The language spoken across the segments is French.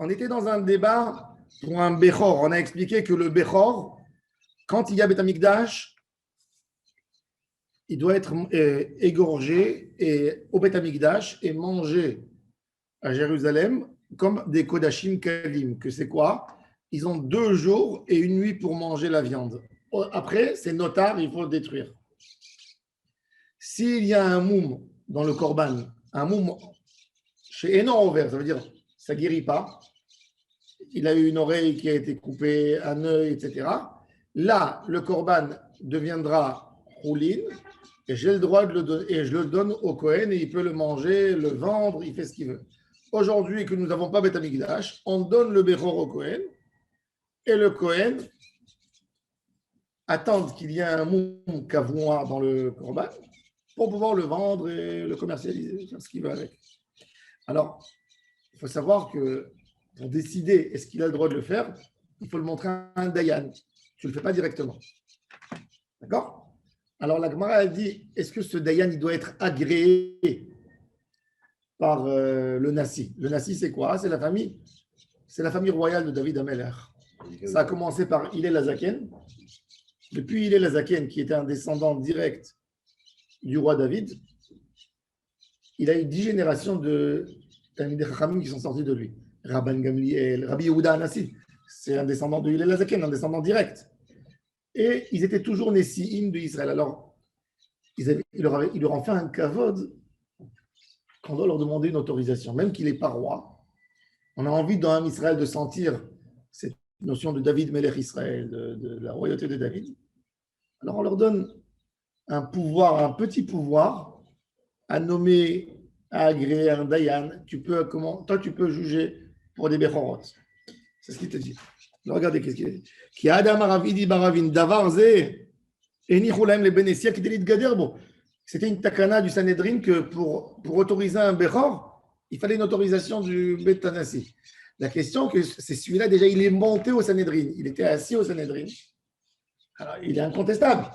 On était dans un débat pour un Bechor. On a expliqué que le Bechor, quand il y a Beth Amikdash, il doit être égorgé au Beth Amikdash et mangé à Jérusalem comme des Kodashim Kalim. Que c'est quoi? Ils ont 2 jours et 1 nuit pour manger la viande. Après, c'est notar, il faut détruire. S'il y a un moum dans le korban, un moum chez Enon ouvert, ça veut dire ça ne guérit pas, il a eu une oreille qui a été coupée, un œil, etc. Là, le korban deviendra choulin et j'ai le droit de le donner, et je le donne au Kohen et il peut le manger, le vendre, il fait ce qu'il veut. Aujourd'hui, que nous n'avons pas Beth Amikdash, on donne le Bechor au Kohen et le Kohen attend qu'il y ait un moum kavnoir dans le korban pour pouvoir le vendre et le commercialiser, faire ce qu'il veut avec. Alors, il faut savoir que pour décider est-ce qu'il a le droit de le faire, il faut le montrer à un dayan. Tu ne le fais pas directement. D'accord? Alors, la Gemara a dit, est-ce que ce dayan, il doit être agréé par le Nassi? Le Nassi, c'est quoi? C'est la famille royale de David Ameler. Ça a commencé par Hillel Azaken. Depuis Hillel Azaken, qui était un descendant direct du roi David, il a eu 10 générations de Talmidei Chachamim qui sont sortis de lui. Rabban Gamliel, Rabbi Yehuda Anassi, c'est un descendant de Hillel Azaken, un descendant direct. Et ils étaient toujours Nessiim de Israël. Alors, ils leur ont fait un kavod qu'on doit leur demander une autorisation, même qu'il n'est pas roi. On a envie dans Israël de sentir cette notion de David Melech Israël, de la royauté de David. Alors, on leur donne un pouvoir, un petit pouvoir, à nommer, à agréer un dayan. Toi, tu peux juger pour des bechorot. C'est ce qu'il te dit. Alors, regardez qu'est-ce qu'il dit. Ki adam aravidi baravin davar ze enichu lahem le benesia ki delit gader bo. C'était une takana du Sanhedrin que pour autoriser un bechor, il fallait une autorisation du Bet Tanassi. La question, c'est celui-là, déjà, il est monté au Sanhedrin. Il était assis au Sanhedrin. Alors, il est incontestable.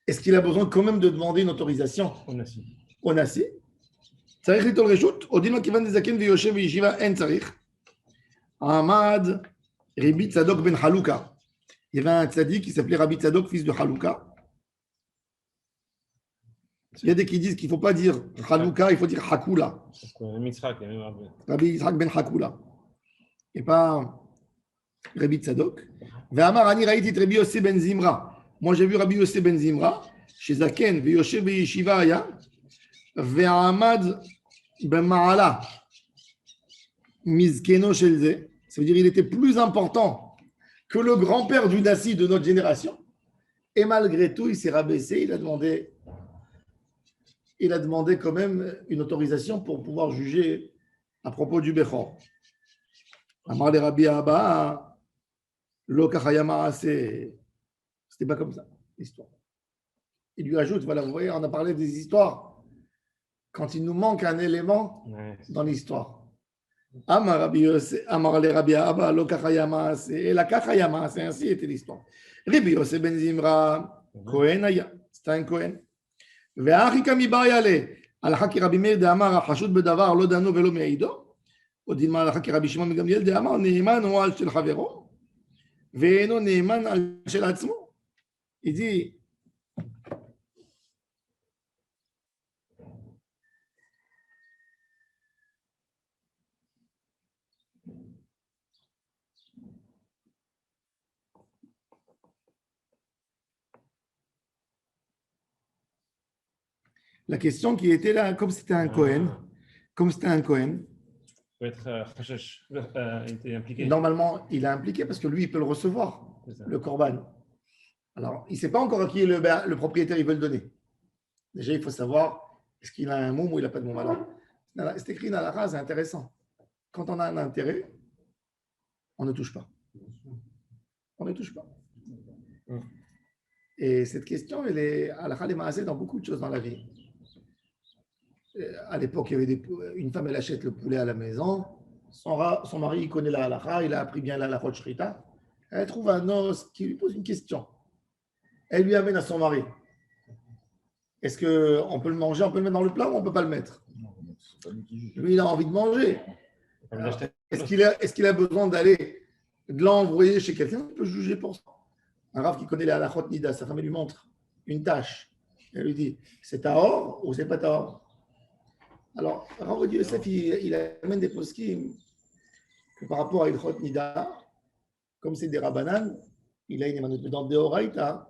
Est-ce qu'il a besoin quand même de demander une autorisation au Nassi? צריך ליטול רשות, או דין מכיוון דזקן ויושב בישיבה אין צריך. עמד רבי צדוק בן חלוקה. Il y avait un tzaddik qui s'appelait Rabbi Tzadok, fils de Halouka. Il y a des qui disent qu'il ne faut pas dire Halouka, il faut dire Hakoula. Rabbi Yitzhak ben Hakoula. Et pas Rabbi Tzadok. Ve'amar ani raïti et Rabbi Yossé ben Zimra. Moi j'ai vu Rabbi Yossé ben Zimra, chez Zaken, ויושב בישיבה היה, ועמד במעלה מזקנו של זה. Ça veut dire qu'il était plus important que le grand-père du Nassi de notre génération. Et malgré tout, il s'est rabaissé, il a demandé quand même une autorisation pour pouvoir juger à propos du Bechor. Amar le Rabbi Abba, lo kachayama, c'était pas comme ça, l'histoire. Il lui ajoute, voilà, vous voyez, on a parlé des histoires. Quand il nous manque un élément dans l'histoire. Amar le Rabbi Abba, lo kachayama, et la kachayama, c'est ainsi était l'histoire. Rabbi Yosef ben Zimra, Kohen aya, c'était un Kohen. והאחי קמי בא יעלה, הלכה כרבי מאיר דאמר החשוד בדבר לא דנו ולא מעידו, או דילמה הלכה כרבי שמעון בן גמליאל דאמר נאמן הוא על של חברו, ואינו נאמן על של עצמו. Il dit, la question qui était là, comme c'était un Kohen, peut être Khashash, il était impliqué. Normalement, il est impliqué parce que lui, il peut le recevoir, le korban. Alors, il ne sait pas encore à qui le propriétaire il veut le donner. Déjà, il faut savoir est-ce qu'il a un moum ou il n'a pas de moum. Alors, c'est écrit dans la race, c'est intéressant. Quand on a un intérêt, on ne touche pas. On ne touche pas. Et cette question, elle est à la Khalemaasé dans beaucoup de choses dans la vie. À l'époque, il y avait une femme, elle achète le poulet à la maison. Son mari, il connaît la halakha, il a appris bien la halakha shrita. Elle trouve un os qui lui pose une question. Elle lui amène à son mari. Est-ce qu'on peut le manger, on peut le mettre dans le plat ou on ne peut pas le mettre? Lui, il a envie de manger. Comme d'acheter- Est-ce qu'il a besoin de l'envoyer chez quelqu'un? Il peut juger pour ça. Un rave qui connaît la halachot nida, sa femme elle lui montre une tâche. Elle lui dit, c'est tahor ou c'est pas tahor? Alors, Rav Yosef, il amène des poskim que par rapport à Ilchot Nida, comme c'est des Rabbanan, il a une émanation. Mais dans le Deoraita,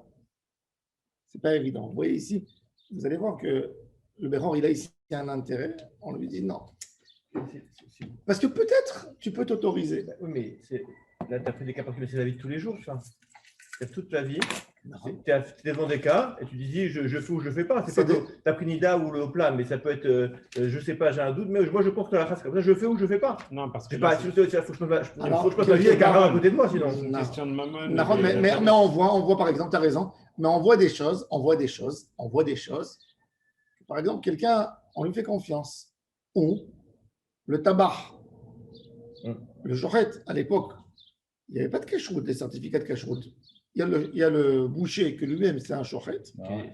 c'est pas évident. Vous voyez ici, vous allez voir que le Béhor, il a ici un intérêt. On lui dit non. Parce que peut-être tu peux t'autoriser. Oui, mais là, tu as fait des cas particuliers, c'est la vie de tous les jours, ça. C'est toute ta vie. Tu es devant des cas et tu dis je fais ou je ne fais pas. C'est pas que tu as pris Nida ou le plat, mais ça peut être je ne sais pas, j'ai un doute, mais moi je pense que la race comme ça, je fais ou je ne fais pas. Non, parce que il faut que je passe ma vie avec un rat à côté de moi sinon. c'est une question de maman. Mais on voit par exemple, tu as raison, mais on voit des choses. Par exemple, quelqu'un, on lui fait confiance. Ou le tabac, le shochet, à l'époque, il n'y avait pas de cacheroute, des certificats de cacheroute. Il y a le boucher que lui-même, c'est un shochet.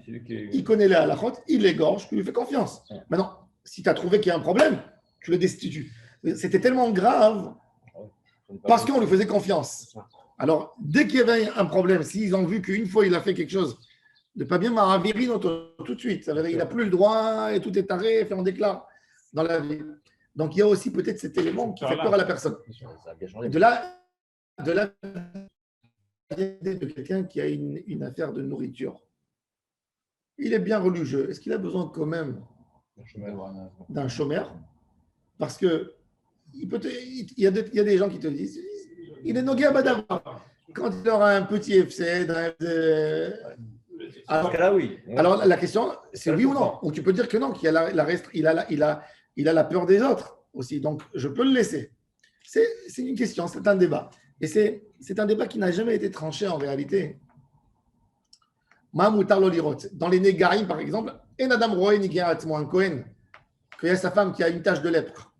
Il connaît les halachot, il l'égorge, tu lui fais confiance. Maintenant, si tu as trouvé qu'il y a un problème, tu le destitues. C'était tellement grave parce qu'on lui faisait confiance. Alors, dès qu'il y avait un problème, s'ils ont vu qu'une fois il a fait quelque chose de pas bien, Maravirine tout de suite. Il n'a plus le droit et tout est taré, fait en déclare dans la vie. Donc, il y a aussi peut-être cet élément qui fait peur à la personne. De là de quelqu'un qui a une affaire de nourriture. Il est bien religieux. Est-ce qu'il a besoin quand même d'un chômeur? Parce que il y a des gens qui te disent il est nogué à Badava. Quand il aura un petit FC, alors la question, c'est oui ou non. Ou tu peux dire que non, qu'il a la peur des autres aussi. Donc, je peux le laisser. C'est une question, c'est un débat. Et c'est un débat qui n'a jamais été tranché en réalité. Dans les Négarim, par exemple, et Nadam Roé un Cohen, qu'il y a sa femme qui a une tache de lèpre.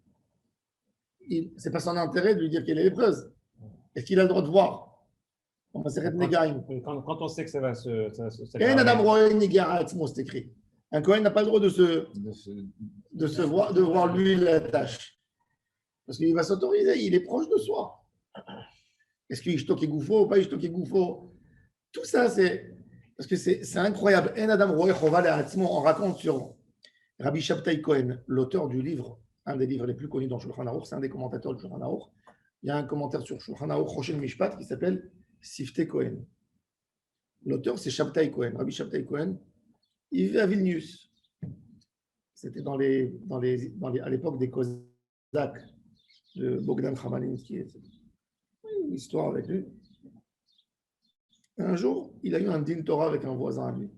Ce n'est pas son intérêt de lui dire qu'elle est lépreuse. Est-ce qu'il a le droit de voir? Quand on sait que ça va se. Et Nadam Roé c'est écrit. Un Cohen n'a pas le droit de voir lui la tâche. Parce qu'il va s'autoriser, il est proche de soi. Est-ce qu'il est Goufo ou pas est Goufo? Tout ça, c'est. Parce que c'est incroyable. On raconte sur Rabbi Shabtai Cohen, l'auteur du livre, un des livres les plus connus dans Shulchan Aruch, c'est un des commentateurs de Shulchan Aruch. Il y a un commentaire sur Shulchan Aruch, Rochen Mishpat, qui s'appelle Siftei Cohen. L'auteur, c'est Shabtai Cohen. Rabbi Shabtai Cohen, il vivait à Vilnius. C'était à l'époque des Cosaques de Bogdan Khmelnytsky. Une histoire avec lui. Un jour, il a eu un din Torah avec un voisin à lui.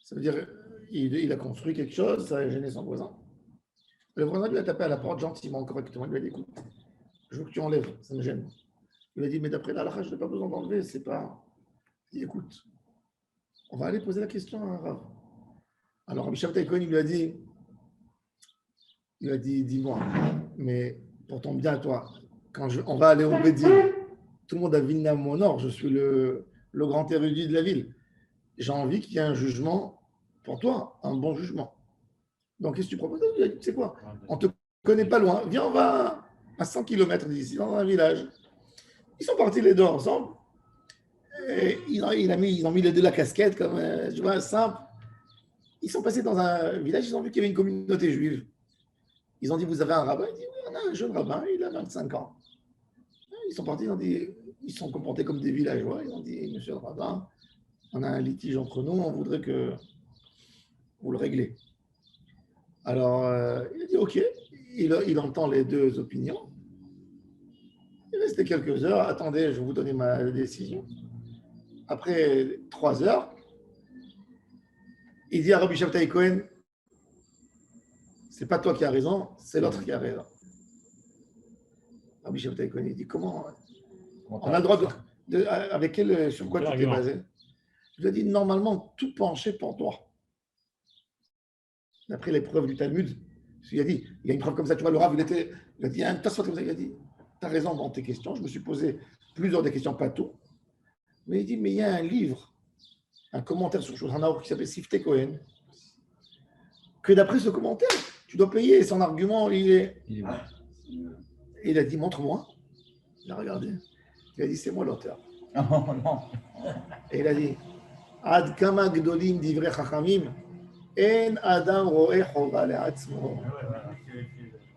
Ça veut dire il a construit quelque chose, ça a gêné son voisin. Le voisin lui a tapé à la porte gentiment, correctement. Il lui a dit écoute, je veux que tu enlèves, ça me gêne. Il lui a dit mais d'après la halakha, je n'ai pas besoin d'enlever, c'est pas. Il dit écoute, on va aller poser la question à un Rav. Alors Rabbi Shabtai Cohen, il lui a dit dis-moi, mais pour ton bien, toi, on va aller au Bédine, tout le monde a Vilna au nord, je suis le grand érudit de la ville. J'ai envie qu'il y ait un jugement pour toi, un bon jugement. Donc, qu'est-ce que tu proposes? Il a dit, tu sais quoi? On ne te connaît pas loin. Viens, on va à 100 km d'ici, dans un village. Ils sont partis les deux ensemble. Et ils ont mis les deux la casquette, comme tu vois, simple. Ils sont passés dans un village, ils ont vu qu'il y avait une communauté juive. Ils ont dit, vous avez un rabbin? Il dit, oui, on a un jeune rabbin, il a 25 ans. Ils sont partis, ils sont comportés comme des villageois. Ils ont dit, monsieur le rabbin, on a un litige entre nous, on voudrait que vous le réglez. Alors, il a dit, OK. Il entend les deux opinions. Il restait quelques heures. Attendez, je vais vous donner ma décision. Après 3 heures, il dit à Rabbi Shabtai Cohen, c'est pas toi qui as raison, c'est l'autre qui a raison. Rabbi Shabtai Cohen, il dit, comment on a le droit sur quoi tu t'es basé? Je lui ai dit, normalement, tout penchait pour toi. D'après les preuves du Talmud, il a dit, il y a une preuve comme ça, tu vois, le Rav, il a dit, il y a un tas comme ça, il a dit, tu as raison dans tes questions, je me suis posé plusieurs des questions, pas tout. Mais il dit, mais il y a un livre, un commentaire sur Shulchan Aruch qui s'appelle Siftei Cohen, que d'après ce commentaire, tu dois payer, son argument, il est Et il a dit, montre-moi. Il a regardé. Il a dit, c'est moi l'auteur. Oh non. Et il a dit, Ad kama gdolim divrei chachamim, en adam ro'eh chova le'atzmo.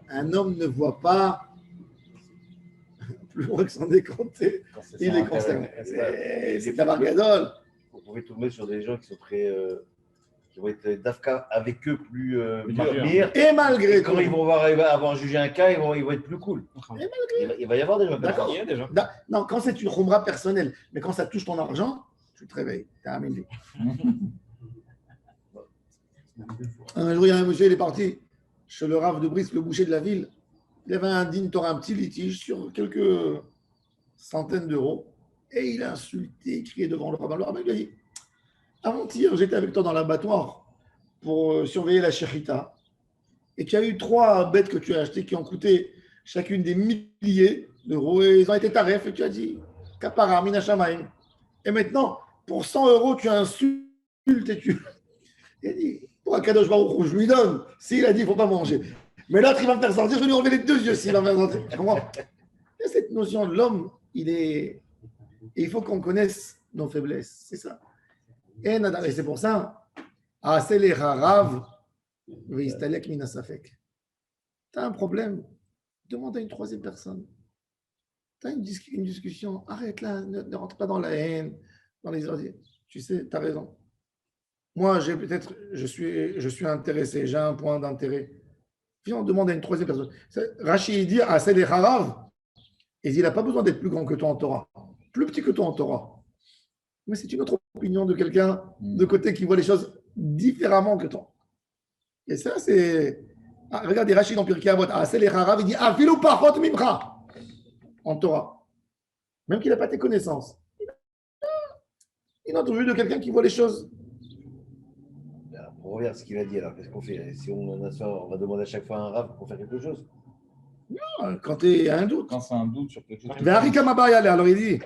Un homme ne voit pas plus loin que son décompté. Il est concerné. C'est Tabargadol. Vous pouvez tomber sur des gens qui sont très. Qui vont être d'Afka avec eux plus dur. Et malgré Quand tout. ils vont avoir jugé un cas, ils vont être plus cool. Il va y avoir des gens comme ça. D'accord. Il y a déjà. Non, quand c'est une khumra personnelle, mais quand ça touche ton argent, tu te réveilles. T'as un minute. Un jour, il y a un monsieur, il est parti chez le Rav de Brisk, le boucher de la ville. Il avait un digne Torah, un petit litige sur quelques centaines d'euros. Et il a insulté, crié devant le rabbin. Le rabbin lui a dit, avant-hier, j'étais avec toi dans l'abattoir pour surveiller la shechita. Et tu as eu 3 bêtes que tu as achetées qui ont coûté chacune des milliers d'euros. Et ils ont été tarifs. Et tu as dit, Kapara, Mina Shamaim. Et maintenant, pour 100 euros, tu insultes et tu. Il a dit, pour un cadeau, je lui donne. S'il a dit, il ne faut pas manger. Mais l'autre, il va me faire sortir, je vais lui enlever les 2 yeux s'il va me faire sortir. Tu comprends? Il y a cette notion de l'homme, il est. Et il faut qu'on connaisse nos faiblesses. C'est ça. Et c'est pour ça, c'est les harav, tu as un problème, demande à une 3e personne. Tu as une discussion, arrête là, ne rentre pas dans la haine, dans les ordi. Tu sais, tu as raison. Moi, je suis intéressé, j'ai un point d'intérêt. Puis on demande à une 3e personne. Rachid dit, c'est les harav, et il n'a pas besoin d'être plus grand que toi en Torah, plus petit que toi en Torah. Mais c'est une autre opinion de quelqu'un de côté qui voit les choses différemment que toi. Et ça, c'est. Regardez, Rachid en Pirkei Avot, c'est les harav, il dit Afilu pachot mimcha en Torah. Même qu'il n'a pas tes connaissances. Il a entendu de quelqu'un qui voit les choses. On regarde ce qu'il a dit alors. Qu'est-ce qu'on fait? Si on a ça, on va demander à chaque fois à un rav pour faire quelque chose. Quand tu as un doute. Quand c'est un doute sur quelque chose. Alors il dit.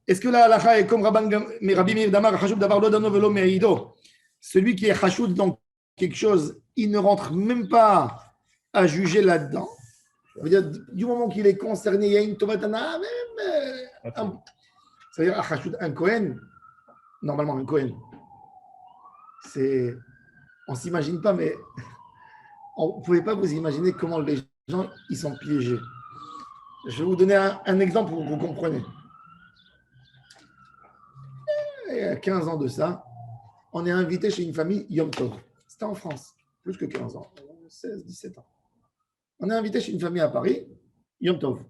Est-ce que la halakha est comme Rabbi Meir Damar, Hashoud Davar Lodano Velo Meido? Celui qui est Hashoud dans quelque chose, il ne rentre même pas à juger là-dedans. Ça veut dire, du moment qu'il est concerné, il y a une tomatana, même. Ça veut dire, Hashoud, un Kohen, normalement un Kohen, c'est. On ne s'imagine pas, mais vous ne pouvez pas vous imaginer comment les gens ils sont piégés. Je vais vous donner un exemple pour que vous compreniez. Il y a 15 ans de ça, on est invité chez une famille Yom Tov. C'était en France, plus que 15 ans, 16, 17 ans. On est invité chez une famille à Paris, Yom Tov.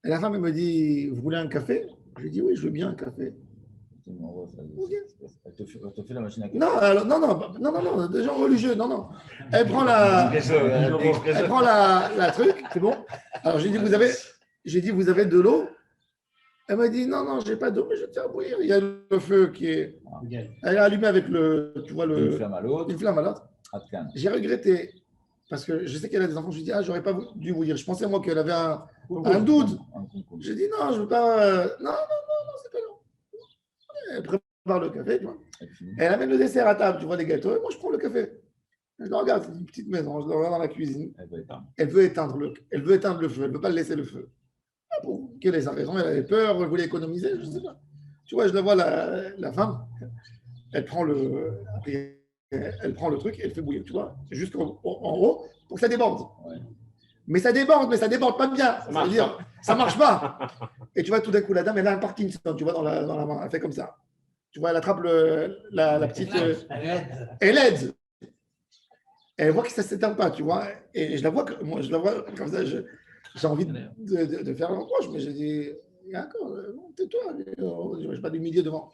Et la femme, elle me dit, vous voulez un café? Je lui dis, oui, je veux bien un café. Elle te fait la machine à café. Non, des gens religieux, non. Elle prend la truc, c'est bon. Alors j'ai dit, vous avez de l'eau? Elle m'a dit, non, je n'ai pas d'eau, mais je tiens à bouillir. Il y a le feu qui est. Elle est allumée avec une flamme à l'autre. Une flamme à l'autre. J'ai regretté, parce que je sais qu'elle a des enfants. Je lui ai dit, j'aurais pas dû vous dire. Je pensais, moi, qu'elle avait un doute. J'ai dit, non, je ne veux pas. Non, c'est pas long. Elle prépare le café, tu vois. Elle amène le dessert à table, tu vois, les gâteaux. Et moi, je prends le café. Je la regarde, c'est une petite maison. Je la regarde dans la cuisine. Elle veut éteindre le feu. Elle ne veut pas laisser le feu. Pour quelle est sa raison? Elle avait peur, elle voulait économiser, je ne sais pas. Tu vois, je la vois, la femme, elle prend le truc, elle fait bouillir, tu vois, jusqu'en haut, pour que ça déborde. Ouais. Mais ça déborde pas bien. Ça veut dire, ça marche pas. Et tu vois, tout d'un coup, la dame, elle a un Parkinson, tu vois, dans la main, elle fait comme ça. Tu vois, elle attrape la petite. Elle aide. Elle voit que ça ne s'éteint pas, tu vois. Et je la vois comme ça, j'ai envie de faire l'approche, mais j'ai dit, d'accord, tais-toi, je ne vais pas l'humilier devant.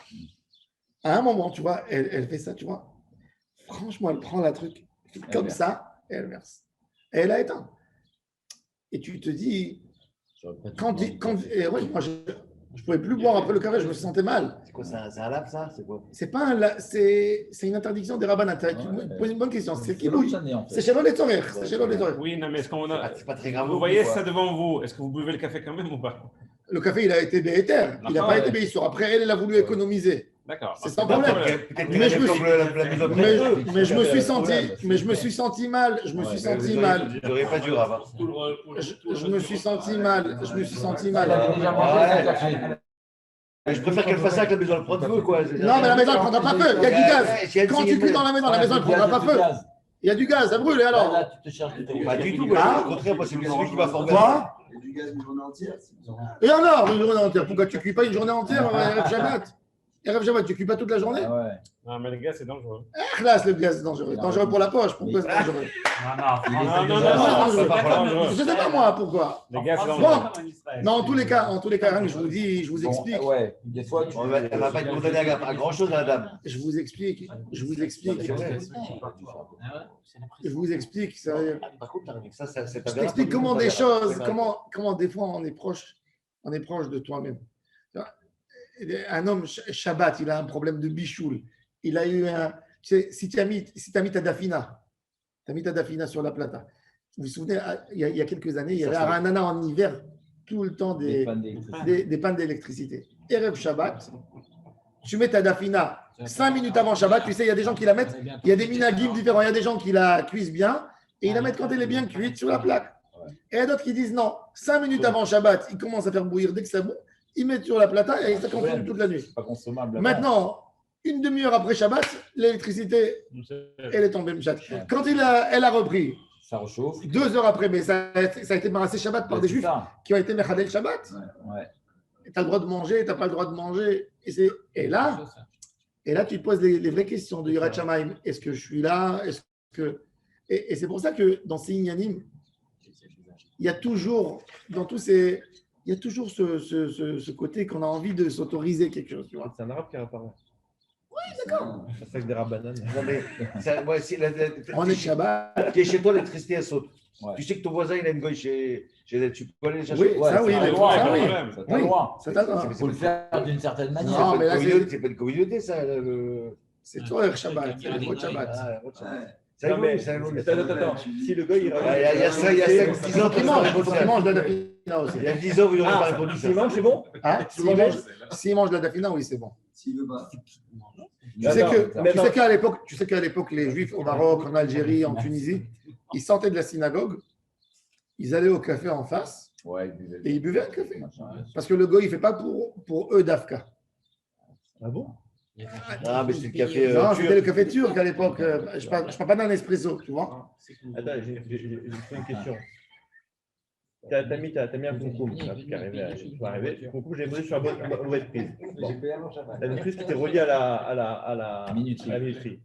À un moment, tu vois, elle fait ça, tu vois. Franchement, elle prend la truc comme ça et elle verse. Et elle a éteint. Et tu te dis, moi, je ne pouvais plus boire après le café, je me sentais mal. C'est quoi, c'est un lave, ça? C'est quoi? C'est pas c'est une interdiction des rabbinats. Tu poses une bonne question. C'est qui bouille? C'est chez les Torah. Oui, non, mais est-ce qu'on a. C'est pas très grave. Vous voyez ça devant vous? Est-ce que vous buvez le café quand même ou pas? Le café, il a été béhéter. Il n'a pas été béhisseur. Après, elle a voulu économiser. D'accord. C'est sans problème. Peut-être Mais je me suis- la mise en place. Mais je me suis senti mal. Je me suis senti mal. J'aurais pas du rave. Je me suis senti mal. Je me suis senti mal. Mais je préfère qu'elle fasse ça avec la maison elle prend de feu, quoi. Non, mais la maison, elle ne prendra pas feu. Il y a du gaz. Quand tu cuis dans la maison, elle ne prendra pas feu. Il y a du gaz, ça brûle. Et alors? Là, tu te cherches du Pas du tout, moi, au contraire, moi, c'est celui qui m'a formé. Quoi? Il y a du gaz une journée entière. Et alors, une journée entière? Pourquoi tu ne cuis pas une journée entière, Erev Shabbat? Erev Shabbat, tu ne cuis pas toute la journée? Ah ouais. Non, mais les gars, c'est dangereux. Là, le gaz, c'est dangereux. Dangereux pour la poche. Pourquoi c'est dangereux? C'est pas dangereux. Je ne sais pas moi pourquoi. Les gars, c'est Bon, dangereux. non, en tous les cas, je vous dis, je vous explique. Ouais, des fois, tu. Elle ne va pas être condamnée à grand-chose, la dame. Je vous explique. Je vous explique. Je vous explique. Ça, Par contre, ça, c'est je t'explique comment des choses, comment des fois on est proche de toi-même. Un homme, Shabbat, il a un problème de bichoul. Il a eu un. Tu sais, si tu as mis ta dafina, sur la plata. Vous vous souvenez, il y a quelques années, il y avait à Ranana en hiver tout le temps des pannes d'électricité. Erev Shabbat, tu mets ta dafina 5 minutes avant Shabbat. Tu sais, il y a des gens qui la mettent, il y a des minagim différents, il y a des gens qui la cuisent bien et ils la mettent quand elle est bien cuite sur la plaque. Et il y a d'autres qui disent non, 5 minutes avant Shabbat, ils commencent à faire bouillir dès que ça bout, ils mettent sur la plata et ça continue toute la nuit. C'est pas consommable. Maintenant, une demi-heure après Shabbat, l'électricité, elle est tombée. Quand elle a repris, Ça réchauffe. 2 heures après, mais ça a été débarrassé Shabbat par des juifs qui ont été Mechadel Shabbat. Ouais. Tu as le droit de manger, tu n'as pas le droit de manger. Et là, tu te poses les vraies questions de Yirat Shamayim. Est-ce que je suis là? Et c'est pour ça que dans ces Inyanim, il y a toujours, dans tous ces. Il y a toujours ce côté qu'on a envie de s'autoriser quelque chose. Tu vois. C'est un arabe qui apparaît. Oui, d'accord. C'est avec des rabananes. Non, mais On est Shabbat. tu es chez toi, l'électricité, elle saute. Ouais. Tu sais que ton voisin, il a une goye chez tu peux aller les chercher. Oui, ça oui, ça mais doit, ça oui. Ça t'a le droit. C'est ta droit. Il faut le faire d'une certaine manière. Non, mais là, C'est pas une communauté, ça. C'est toi, le Shabbat. C'est le Shabbat. Ça Non, mais ça attends. Si le gars, il Il y a 5-10 ans, Il mange de la dafina aussi. Il y a 10 ans, vous n'aurez pas répondu. S'il mange, c'est bon? Hein? S'il mange de la dafina, oui, c'est bon. S'il veut pas. Tu sais qu'à l'époque, les Juifs au Maroc, en Algérie, en Tunisie, ils sortaient de la synagogue, ils allaient au café en face Ouais, et ils buvaient un café. Parce que le goy, il ne fait pas pour eux d'Afka. Ah bon? Ah, mais c'est le café. Non, c'était le café turc à l'époque. Je ne parle pas d'un espresso, tu vois. Attends, j'ai une question. Tu as mis un concombre qui est arrivé. Le concombre, j'ai posé sur la mauvaise prise. La prise qui était reliée à la minuterie.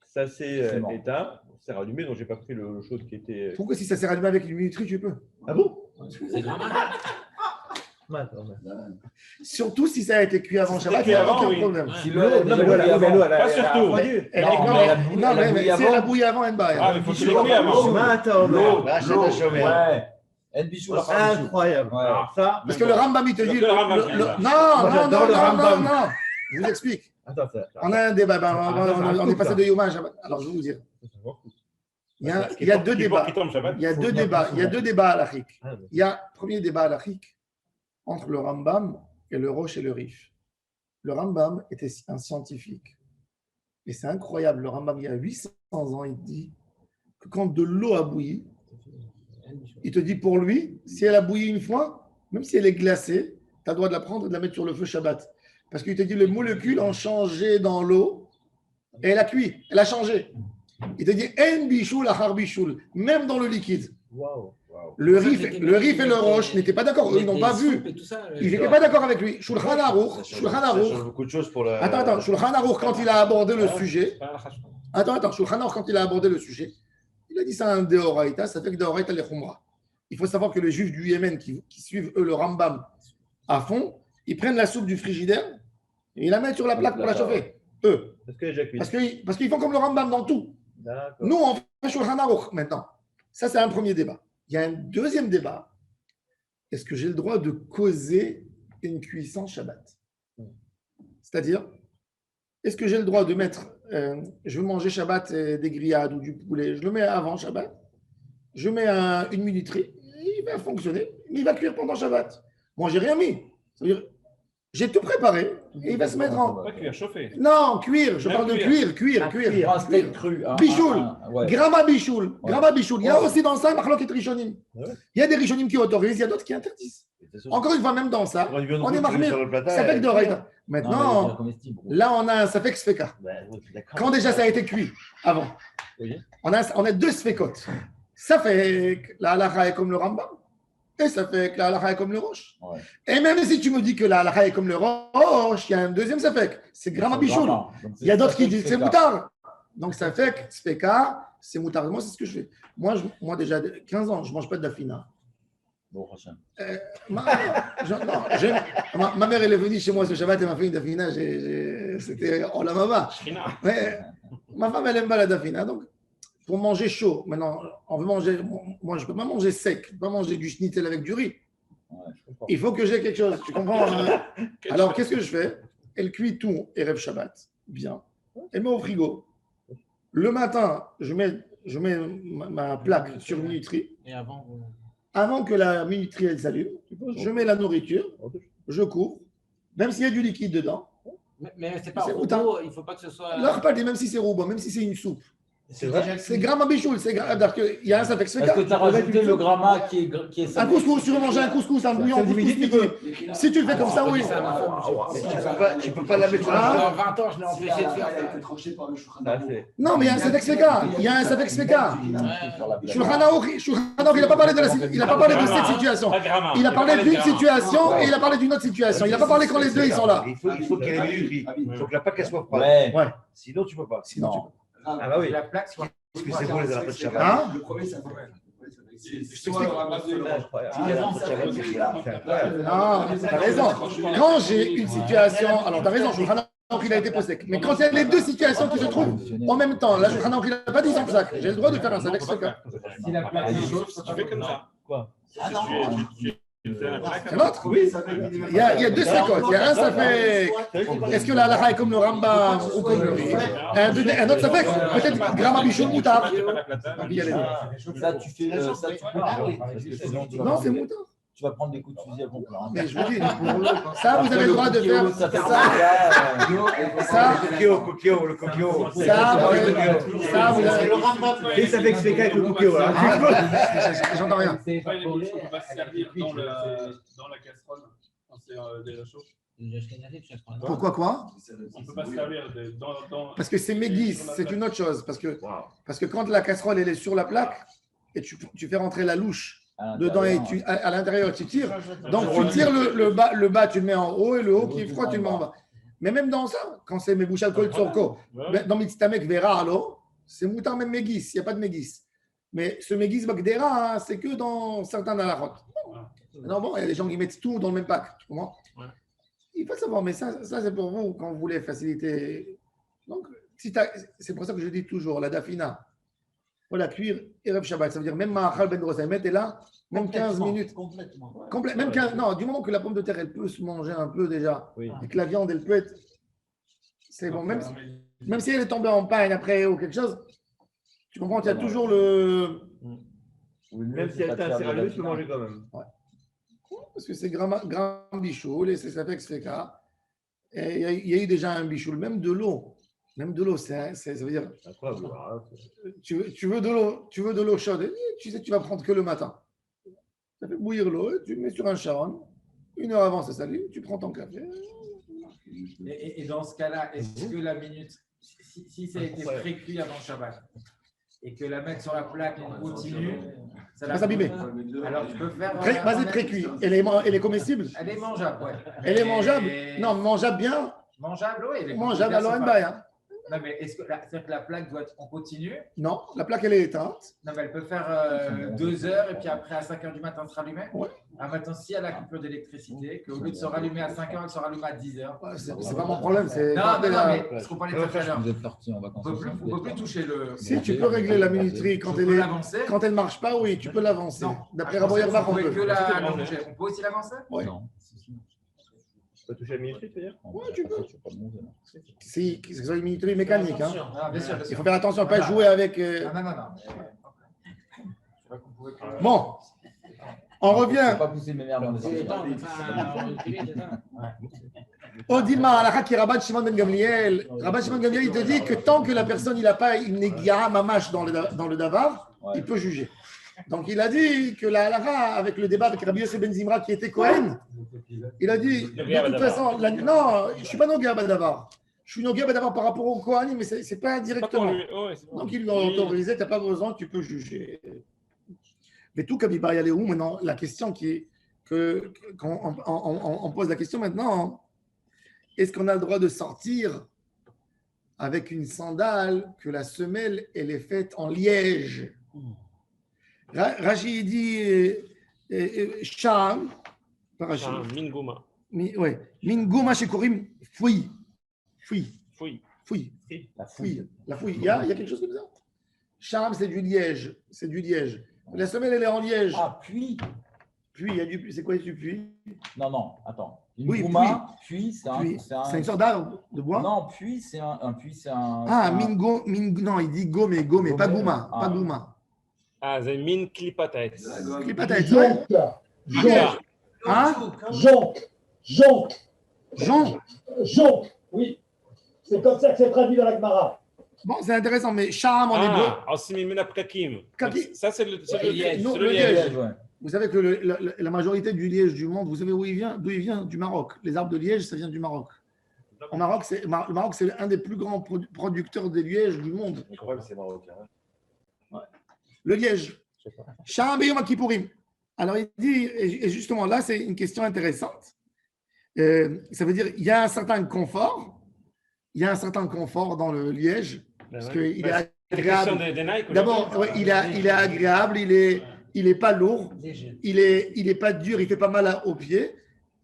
Ça s'est éteint, c'est rallumé, donc je n'ai pas pris le chaud qui était. Pourquoi si ça s'est rallumé avec une minuterie, tu peux? Ah bon? C'est normal. Surtout si ça a été cuit avant Shabbat, il cuit n'y a avant, aucun oui. problème. Si l'eau, non, mais l'eau, Pas surtout. Non, mais si elle a bouilli avant, elle Ah, mais il faut que tu l'aies cuit avant. Attends, incroyable. Ouais. Alors ça, Parce que le Rambam, il te dit. Le Rambam, Non. Je vous explique. attends, On a un débat. On est passé de Yom à Shabbat. Alors, je vais vous dire. Il y a deux débats. Il y a deux débats halachiques. Il y a premier débat halachique entre le Rambam et le Rosh et le Rif. Le Rambam était un scientifique. Et c'est incroyable. Le Rambam, il y a 800 ans, il dit que quand de l'eau a bouilli, il te dit pour lui, si elle a bouilli une fois, même si elle est glacée, tu as le droit de la prendre et de la mettre sur le feu Shabbat. Parce qu'il te dit les molécules ont changé dans l'eau et elle a cuit, elle a changé. Il te dit en bichoul achar bichoul, même dans le liquide. Wow. Le Rif et le Rosh n'étaient pas d'accord, eux, ils n'ont pas vu. Ils n'étaient pas d'accord avec lui. Shulchan Aruch, beaucoup de choses pour le. Attends, Shulchan Aruch, quand il a abordé le sujet, Shulchan Aruch, quand il a abordé le sujet, il a dit ça un Deoraita, ça fait que Deoraita les Khumra. Il faut savoir que les Juifs du Yémen qui suivent, eux, le Rambam à fond, ils prennent la soupe du frigidaire et ils la mettent sur la plaque pour la chauffer. Eux. Parce qu'ils font comme le Rambam dans tout. Nous, on fait Shulchan Aruch maintenant. Ça, c'est un premier débat. Il y a un deuxième débat. Est-ce que j'ai le droit de causer une cuisson Shabbat? C'est-à-dire, est-ce que j'ai le droit de mettre, je veux manger Shabbat des grillades ou du poulet, je le mets avant Shabbat, je mets une minuterie, il va fonctionner, mais il va cuire pendant Shabbat. Moi, j'ai rien mis. C'est-à-dire, J'ai tout préparé et il va se mettre en. Pas cuire, chauffer. Non, cuire, je Même parle de cuire. cuire. Un steak cru. Bichoul. Ouais. Grama bichoul. Ouais. Grama bichoul. Il y a Ouais. aussi dans ça, Marloquet Rishonim. Ouais. Il y a des Rishonim qui autorisent, il y a d'autres qui interdisent. Encore une fois, même dans ça, on est marmé. Ça fait que de Raïda. Maintenant, là, on a un Safek Sfeka. Quand déjà ça a été cuit avant, Oui. on a deux Sfekot. Ça fait que la halakha est comme le Rambam. Et ça fait que la halakha est comme le Roche. Ouais. Et même si tu me dis que la halakha est comme le Roche, il y a un deuxième Safek. C'est Grama Bichoul. Il y a d'autres qui disent que c'est moutard. Donc ça fait que Sfeka, c'est moutard. Moi, c'est ce que je fais. Moi déjà 15 ans, je ne mange pas de dafina. Bon, prochain. Ma mère, elle est venue chez moi ce Shabbat et m'a fait une dafina. C'était oh la maman. Mais ma femme, elle aime pas la dafina. Donc, pour manger chaud, maintenant, on veut manger. Moi, je ne peux pas manger sec. Je ne peux pas manger du schnitzel avec du riz. Il faut que j'ai quelque chose. Tu comprends? Alors, qu'est-ce que je fais? Elle cuit tout, Erev Shabbat. Bien. Elle met au frigo. Le matin, je mets ma plaque sur minuterie. Et avant, Avant que la minuterie elle s'allume, je mets la nourriture, je couvre, même s'il y a du liquide dedans. mais c'est pas C'est robot, moutarde. il ne faut pas que ce soit. Leur pas même si c'est rouba, même si c'est une soupe. C'est vrai. C'est grama bichoul, il y a un Safek Est-ce que Sfeka. tu as rajouté le gramma qui est Un couscous, tu veux manger un couscous, un bouillon, un couscous midi. Si tu le fais comme ça, oui. Tu peux pas la mettre Ah. Pendant 20 ans, je l'ai empêché de faire ça. tranché par le Shulchan Ah, Aruch. c'est- Non, mais il y a un Safek Sfeka. Il y a un Safek Sfeka. Shulchan Aruch, il n'a pas parlé de cette situation. Pas gramma. Il a parlé d'une situation et il a parlé d'une autre situation. Il n'a pas parlé quand les deux ils sont là. Il faut qu'il y ait une minuterie. Il faut que la plaque elle soit froide. Ouais. Sinon, tu peux pas. Sinon, tu Non. Ah bah oui. La plaque soit. Parce que c'est beau les arrêts de Shabbat. Hein? Le premier, ça fait. t'explique. Ah, Non, t'as raison. Quand j'ai une situation, alors t'as raison, Shulchan Aruch, il a été posé. Mais quand il y a les deux situations qui se trouvent en même temps, là, Shulchan Aruch, il n'a pas dit sans sac. J'ai le droit de faire un Safek Sfeka. Si la plaque est chaude, Tu fais comme ça. Quoi? Ah non, Tu fais la plaque. C'est l'autre. Oui, ça fait. Il y a deux Sfekot. Il y a un Safek. Est-ce que la halakha est comme le Rambam ou comme le riz? Un autre Safek, peut-être Grama Bichoul Moutard. Ça, tu fais ça, tu peux. Parce que sinon, tu vas Non, prendre c'est des- Moutard. Tu vas prendre des coups de fusil à pompe. Hein. Mais je vous dis, ça, vous avez le droit de faire Ça fait ça. Ça, Le coquillot, le coquillot. ça, vous avez. Et ça fait que c'est avec le coquillot. Là. J'entends rien. On ne peut pas se servir dans la casserole quand c'est déjà chaud. Pourquoi quoi? On ne peut pas se servir dans. Parce que c'est Mégis, c'est une autre chose. Parce que quand la casserole elle est sur la plaque et tu fais rentrer la louche dedans et à l'intérieur tu tires, donc tu tires le bas, tu le mets en haut et le haut qui est froid, tu le mets en bas. Mais même dans ça, quand c'est mes bouches alcool sorko, dans Mitztamek Vera, alors, c'est moutar même Mégis, il n'y a pas de Mégis. Mais ce Mégis Bagdera, c'est que dans certains halachot. Non, bon, il y a des gens qui mettent tout dans le même pack, tu comprends? Il faut savoir, mais ça c'est pour vous quand vous voulez faciliter. Donc, c'est pour ça que je dis toujours, la dafina, voilà, cuire Erev Shabbat, ça veut dire même Ma'achal Ben Rosaïmet est là, même 15 minutes. Complètement. Même 15, non, du moment que la pomme de terre, elle peut se manger un peu déjà, Oui. et que la viande, elle peut être. C'est bon, même si elle est tombée en panne après ou quelque chose, tu comprends, il y a toujours le. Même si elle est un céréalier, tu peux manger quand même. Parce que c'est grand bichoul et c'est ça fait que c'est cas. Et il y a eu déjà un bichoul, même de l'eau. Même de l'eau, ça veut dire. Incroyable. Tu veux de l'eau chaude, tu sais, tu vas prendre que le matin. Ça fait bouillir l'eau, tu le mets sur un charon. 1 heure avant, ça s'allume, tu prends ton café. Et dans ce cas-là, est-ce que la minute, si ça a été pré-cuit avant Shabbat et que la mettre sur la plaque en continu, ça va s'abîmer. Alors tu peux faire. Vas-y, pré-cuit. Elle est comestible? Elle est mangeable, ouais. Elle est mangeable? Non, mangeable bien. Mangeable, oui. Mangeable, alors un bail. Hein. Non, mais est-ce que c'est-à-dire que la plaque doit être en continu? Non, la plaque, elle est éteinte. Non, mais elle peut faire 2 heures et puis après à 5 heures du matin se rallumer? Ouais. Ah, maintenant, si elle a la coupure d'électricité, qu'au lieu de se rallumer à 5 heures, elle se rallume à 10 heures. Ouais, c'est pas mon problème. Non, mais ce qu'on parlait tout à l'heure. Vous êtes parti en vacances. On ne peut plus toucher le. Si tu peux régler la minuterie quand elle l'avancer. quand elle marche pas, oui, tu peux l'avancer. Non. D'après Raboyer Bach, on on peut. peut. On peut aussi l'avancer? Ouais. Non. Tu peux toucher la minuterie, tu veux dire? Ouais, tu peux. Tu peux pas manger, non. Si, que ce soit une minuterie mécanique. Hein. Ah, bien sûr, bien Il sûr. faut faire attention à ne pas jouer avec. Non. Je crois qu'on pouvait que- Bon, on Faut revient. pas pousser mes merdes dans les Et enfants. attends, on va faire un reculé, c'est ça? Odilma Alakha qui est Rabban Shimon Ben Gamliel. Rabban Shimon Ben Gamliel, il te dit que tant que la personne n'a pas une négia mamash dans le davar, il peut juger. Donc il a dit que la halakha, avec le débat avec Rabbi Yosef Ben Zimra qui était Kohen, il a dit de toute façon, non, je ne suis pas Nogea Badavar. Je suis Nogea Badavar par rapport au Kohanim, mais ce n'est pas directement. Donc il lui a autorisé, tu n'as pas besoin, tu peux juger. Mais tout comme il va y aller où maintenant, la question qui est quand on pose la question maintenant, est-ce qu'on a le droit de sortir avec une sandale que la semelle elle est faite en liège? Rashi dit Sham, pas Rashi. Min Goma. Ouais, Min Goma Shekorim, fouille. La fouille. La fouille. Il y a quelque chose comme ça. Sham, c'est du liège. La semelle, elle est en liège. Ah, puis. Puis, il y a du. C'est quoi du puits? Non, attends. Oui, puis, c'est une sorte d'arbre de bois. Non, puis, c'est un. Ah, non, il dit gomé, pas gouma. Pas gouma. Ah, c'est min klipatet. Klipatet, ouais. Jonc. Hein? Jonc, oui. C'est comme ça que c'est traduit dans la Gemara. Bon, c'est intéressant, mais Sham en hébreu. Ça, c'est le liège. Vous savez que la majorité du liège du monde, vous savez d'où il vient? Du Maroc. Les arbres de liège, ça vient du Maroc. Le Maroc, c'est un des plus grands producteurs de liège du monde. Le problème, c'est marocain. Le liège. Sham Beyom Kippourim. Alors, il dit, et justement là, c'est une question intéressante. Ça veut dire il y a un certain confort. Il y a un certain confort dans le liège. Parce qu'il est agréable. D'abord, il est agréable, il est pas lourd, il est pas dur, il fait pas mal aux pieds.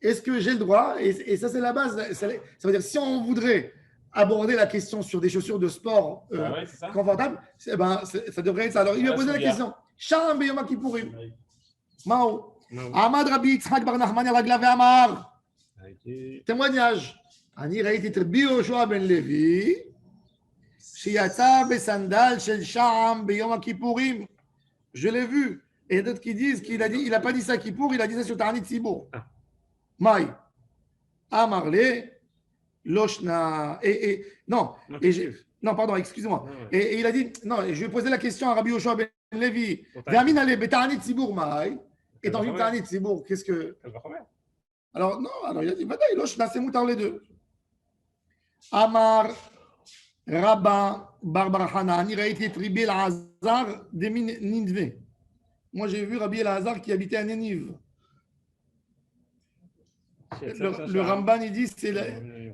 Est-ce que j'ai le droit? Et ça, c'est la base. Ça veut dire si on voudrait aborder la question sur des chaussures de sport confortables, ça devrait être ça. Alors, il lui a posé la question. Sham Beyom Kippourim. Mao. Ahmad Rabbi Yitzhak Bar Nachman Ragla Ve'amar. Témoignage. Ani raïti את רבי יהושע בן לוי, שיצא בסנדל של שעם ביום הכיפורים. Je l'ai vu. Et il y a d'autres qui disent qu'il a dit, il n'a pas dit ça Kippour, il a dit ça sur Ta'anit Tzibour. Maï. Amarle, Loshna. Non, pardon, excusez-moi. Et il a dit, non, je lui ai posé la question à Rabbi Yoshua ben Levi. Ve'amin ale beta'anit Tzibour Maï. Et dans une Ta'anit Tzibour, qu'est-ce que. Alors, il a dit, Badaï, Loshna, c'est moutar les deux. Amar Rabba Bar Hanan, il a été tribé l'Azar de Ninve. Moi, j'ai vu Rabbi El-Hazar qui habitait à Nénive. Le Ramban, il dit,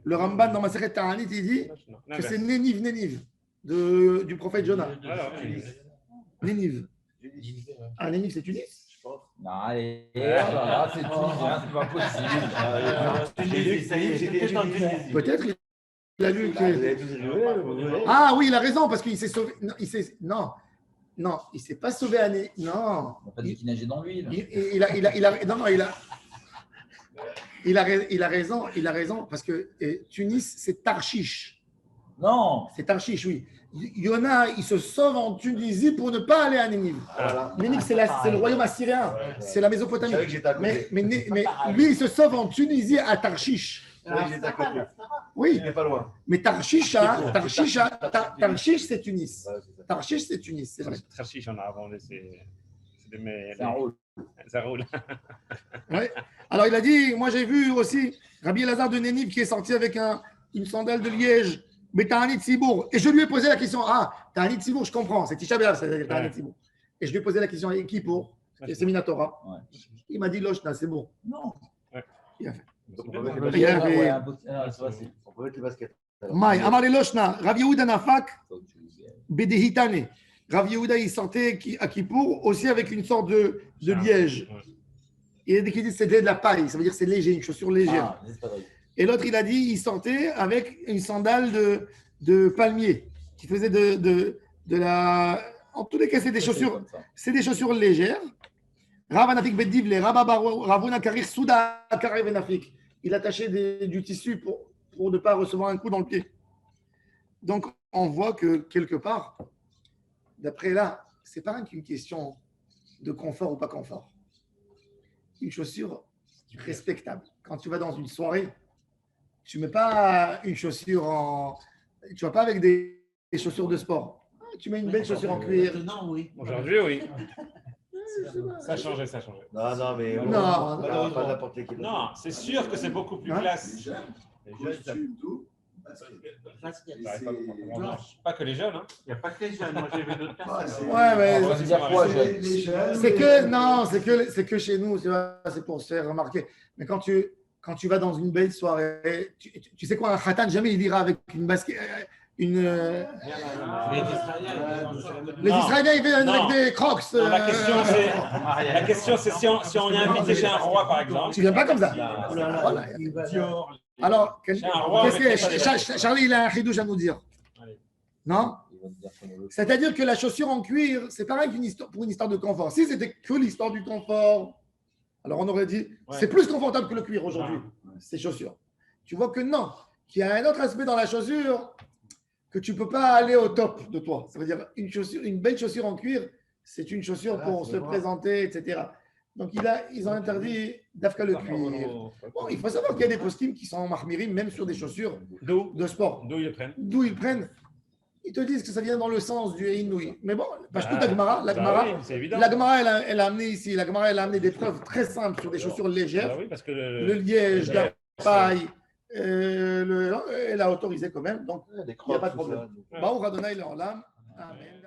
le Ramban dans Maseret Ta'anit, il dit que c'est Nénive, du prophète Jonah. Nénive. Ah, Nénive, c'est Tunis? Non, allez, c'est tunisien, c'est pas possible. Peut-être il a lu que. Ah oui, il a raison, parce qu'il s'est sauvé. Non, il ne s'est pas sauvé à Nénive. Non. On n'a pas dit qu'il nageait dans l'huile. Il a raison, parce que Tunis, c'est Tarshish. Non. C'est Tarshish, oui. Yona, il se sauve en Tunisie pour ne pas aller à Nénive. Nénive, c'est le royaume assyrien, c'est la Mésopotamie. Mais lui, il se sauve en Tunisie à Tarshish. Oui, il n'est pas loin. Mais Tarshish, c'est Tunis. Tarshish, c'est Tunis, c'est vrai. Tarshish, on a avant laissé. Ça roule. Ouais. Alors, il a dit, moi j'ai vu aussi Rabbi El-Hazar de Nénive qui est sorti avec une sandale de liège. Mais Ta'anit Tzibour. Et je lui ai posé la question. Ah, Ta'anit Tzibour, je comprends. C'est Tisha B'Av, c'est Ta'anit Tzibour. Et je lui ai posé la question à qui pour? C'est Minatora. Il m'a dit Loshna, c'est bon. Non. Il a fait. On peut mettre les baskets. Maï, Amar le Loshna, Rav Yehuda Nafak, Bedehitane. Rav Yehuda, il sortait à Kippour aussi avec une sorte de liège. Il y a des qui disent que c'était de la paille. Ça veut dire que c'est léger, une chaussure légère. Et l'autre, il a dit il sortait avec une sandale de palmier qui faisait de la. En tous les cas, c'est des chaussures légères. Ravanafik Bediv, les Ravuna Karir Souda Karevenafik. Il attachait du tissu pour ne pas recevoir un coup dans le pied. Donc, on voit que quelque part, d'après là, ce n'est pas une question de confort ou pas confort. Une chaussure respectable. Quand tu vas dans une soirée, tu mets pas une chaussure en. Tu vas pas avec des chaussures de sport. Tu mets une belle chaussure en cuir. Maintenant, oui. Aujourd'hui, oui. Ça a changé, ça a changé. Non, mais Non, pas n'importe qui. Non, c'est sûr que c'est beaucoup plus classe. Pas que les jeunes. Hein. Il n'y a pas que les jeunes. Moi, j'ai vu d'autres personnes. Ouais, mais C'est c'est que chez nous, c'est pour se faire remarquer. Mais quand tu vas dans une belle soirée, tu sais quoi, un khatan, jamais il ira avec une basket. Les Israéliens, ils viennent avec des crocs. Non, la question, c'est si on est invité chez un roi, par exemple. Tu viens pas comme ça. Voilà. Alors, Charlie, il a un chidouche à nous dire. Non? C'est-à-dire que la chaussure en cuir, c'est pareil pour une histoire de confort. Si c'était que l'histoire du confort, alors on aurait dit, c'est plus confortable que le cuir aujourd'hui, ces chaussures. Tu vois que non, qu'il y a un autre aspect dans la chaussure que tu ne peux pas aller au top de toi. Ça veut dire une belle chaussure en cuir, c'est une chaussure pour se présenter, etc. Donc ils ont interdit d'Afka le cuir. Bon, il faut savoir qu'il y a des post-it qui sont en marmirim, même sur des chaussures de sport. D'où ils le prennent? D'où ils prennent. Ils te disent que ça vient dans le sens du Inouï. Mais bon, parce que la Gemara, elle a amené ici, la Gemara, elle a amené des preuves très simples sur des chaussures légères. Oui, parce que le liège, la paille, elle a autorisé quand même, donc il n'y a pas de problème. Baruch Adonai Le'olam. Amen.